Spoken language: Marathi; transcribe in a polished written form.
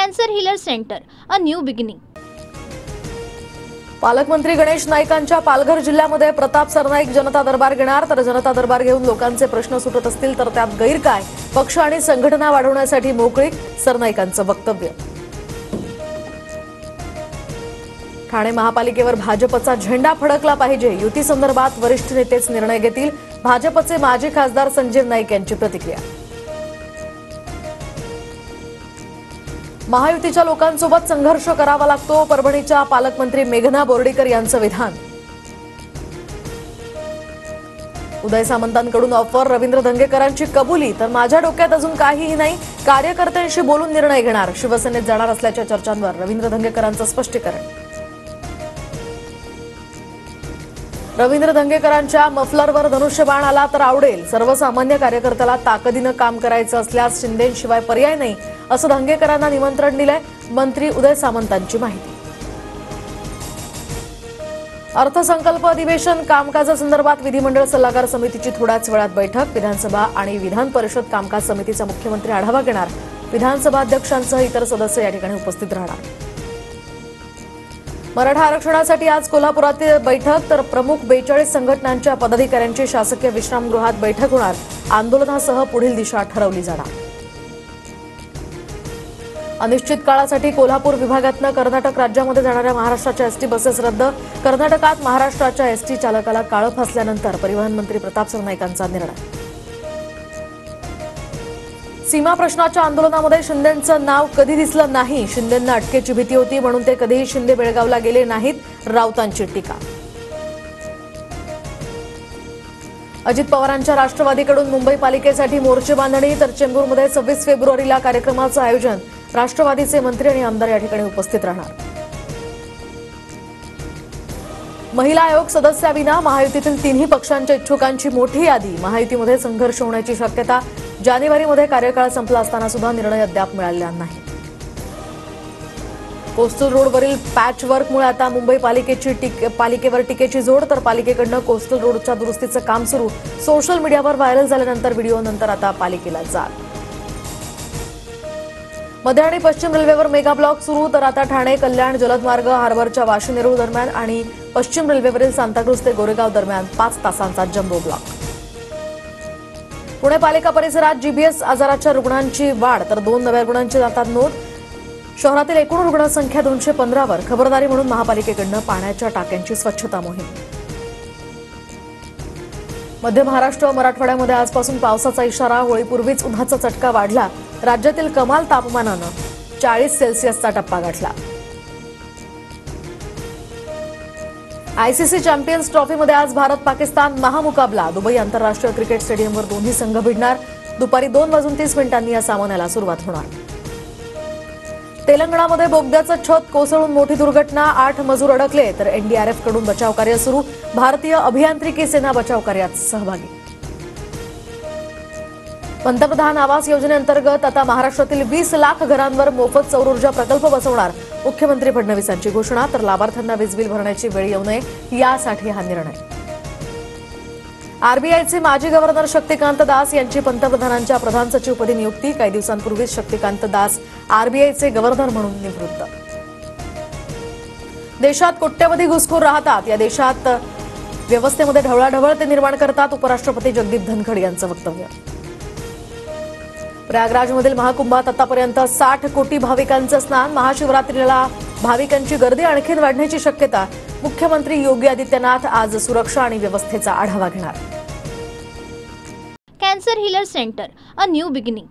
Cancer healer centre, a new beginning. पालकमंत्री गणेश नाईकांच्या पालघर जिल्ह्यामध्ये प्रताप सरनाईक जनता दरबार घेणार। तर जनता दरबार घेऊन लोकांचे प्रश्न सुटत असतील तर त्यात गैर काय? पक्ष आणि संघटना वाढवण्यासाठी मोकळीक, सरनाईकांचं वक्तव्य। ठाणे महापालिकेवर भाजपचा झेंडा फडकला पाहिजे, युती संदर्भात वरिष्ठ नेतेच निर्णय घेतील, भाजपचे माजी खासदार संजीव नाईक यांची प्रतिक्रिया। महायुतीच्या लोकांसोबत संघर्ष करावा लागतो, परभणीच्या पालकमंत्री मेघना बोर्डीकर यांचं विधान। उदय सामंतांकडून ऑफर, रवींद्र धंगेकरांची कबुली, तर माझ्या डोक्यात अजून काहीही नाही, कार्यकर्त्यांशी बोलून निर्णय घेणार, शिवसेनेत जाणार असल्याच्या चर्चांवर रवींद्र धंगेकरांचं स्पष्टीकरण। रवींद्र धंगेकरांच्या मफलरवर धनुष्यबाण आला तर आवडेल, सर्वसामान्य कार्यकर्त्याला ताकदीनं काम करायचं असल्यास शिंदेशिवाय पर्याय नाही, असं धंगेकरांना निमंत्रण दिलंय, मंत्री उदय सामंतांची माहिती। अर्थसंकल्प अधिवेशन कामकाजासंदर्भात विधिमंडळ सल्लागार समितीची थोड्याच वेळात बैठक, विधानसभा आणि विधान परिषद कामकाज समितीचा मुख्यमंत्री आढावा घेणार, विधानसभा अध्यक्षांसह इतर सदस्य या ठिकाणी उपस्थित राहणार। मराठा आरक्षणासाठी आज कोल्हापुरातील बैठक, तर प्रमुख 42 संघटनांच्या पदाधिकाऱ्यांची शासकीय विश्रामगृहात बैठक होणार, आंदोलनासह पुढील दिशा ठरवली जाणार। अनिश्चित काळासाठी कोल्हापूर विभागातनं कर्नाटक राज्यामध्ये जाणाऱ्या महाराष्ट्राच्या एसटी बसेस रद्द, कर्नाटकात महाराष्ट्राच्या एसटी चालकाला काळं फासल्यानंतर परिवहन मंत्री प्रताप सरनाईकांचा निर्णय। सीमा प्रश्नाच्या आंदोलनामध्ये शिंदेंचं नाव कधी दिसलं नाही, शिंदेंना अटकेची भीती होती म्हणून ते कधीही शिंदे बेळगावला गेले नाहीत, राऊतांची टीका। अजित पवारांच्या राष्ट्रवादीकडून मुंबई पालिकेसाठी मोर्चे बांधणी, तर चेंबूरमध्ये 26 फेब्रुवारीला कार्यक्रमाचं आयोजन, राष्ट्रवादीचे मंत्री आणि आमदार या ठिकाणी उपस्थित राहणार। महिला आयोग सदस्याविना महायुतीतील तिन्ही पक्षांच्या इच्छुकांची मोठी यादी, महायुतीमध्ये संघर्ष होण्याची शक्यता, जानेवारीमध्ये कार्यकाळ संपला असताना सुद्धा निर्णय अद्याप मिळालेला नाही। कोस्टल रोडवरील पॅचवर्कमुळे आता मुंबई पालिकेवर टीकेची जोड, तर पालिकेकडनं कोस्टल रोडच्या दुरुस्तीचं काम सुरू, सोशल मीडियावर व्हायरल झाल्यानंतर व्हिडिओनंतर आता पालिकेला जाग। मध्य आणि पश्चिम रेल्वेवर मेगा ब्लॉक सुरू, तर आता ठाणे कल्याण जलद मार्ग हार्बरच्या वाशी नेरूळ दरम्यान आणि पश्चिम रेल्वेवरील सांताक्रुझ ते गोरेगाव दरम्यान 5 तासांचा जम्बो ब्लॉक। पुणे पालिका परिसरात जीबीएस आजाराच्या रुग्णांची वाढ, तर 2 नव्या रुग्णांची जातात नोंद, शहरातील एकूण रुग्णसंख्या 215 वर, खबरदारी म्हणून महापालिकेकडनं पाण्याच्या टाक्यांची स्वच्छता मोहीम। मध्य महाराष्ट्र मराठवाड्यामध्ये आजपासून पावसाचा इशारा, होळीपूर्वीच उन्हाचा चटका वाढला, राज्यातील कमाल तापमानानं 40 सेल्सिअसचा टप्पा गाठला। आयसीसी चॅम्पियन्स ट्रॉफीमध्ये आज भारत पाकिस्तान महामुकाबला, दुबई आंतरराष्ट्रीय क्रिकेट स्टेडियमवर दोन्ही संघ भिडणार, दुपारी 2:30 या सामन्याला सुरुवात होणार। तेलंगणामध्ये बोगद्याचं छत कोसळून मोठी दुर्घटना, 8 मजूर अडकले, तर एनडीआरएफकडून बचावकार्य सुरू, भारतीय अभियांत्रिकी सेना बचावकार्यात सहभागी। पंतप्रधान आवास योजनेअंतर्गत आता महाराष्ट्रातील 20 लाख घरांवर मोफत सौर ऊर्जा प्रकल्प बसवणार, मुख्यमंत्री फडणवीसांची घोषणा, तर लाभार्थ्यांना वीज बिल भरण्याची वेळ येऊ नये यासाठी हा निर्णय। आरबीआयचे माजी गव्हर्नर शक्तिकांत दास यांची पंतप्रधानांच्या प्रधान सचिवपदी नियुक्ती, काही दिवसांपूर्वीच शक्तिकांत दास आरबीआयचे गव्हर्नर म्हणून निवृत्त। देशात कोट्यवधी घुसखोर राहतात, या देशात व्यवस्थेमध्ये ढवळाढवळ ते निर्माण करतात, उपराष्ट्रपती जगदीप धनखड यांचं वक्तव्य। प्रयागराजमधील महाकुंभात आतापर्यंत 60 कोटी भाविकांचं स्नान, महाशिवरात्रीला भाविकांची गर्दी आणखी वाढण्याची शक्यता, मुख्यमंत्री योगी आदित्यनाथ आज सुरक्षा आणि व्यवस्थेचा आढावा घेणार। Cancer healer centre, a new beginning.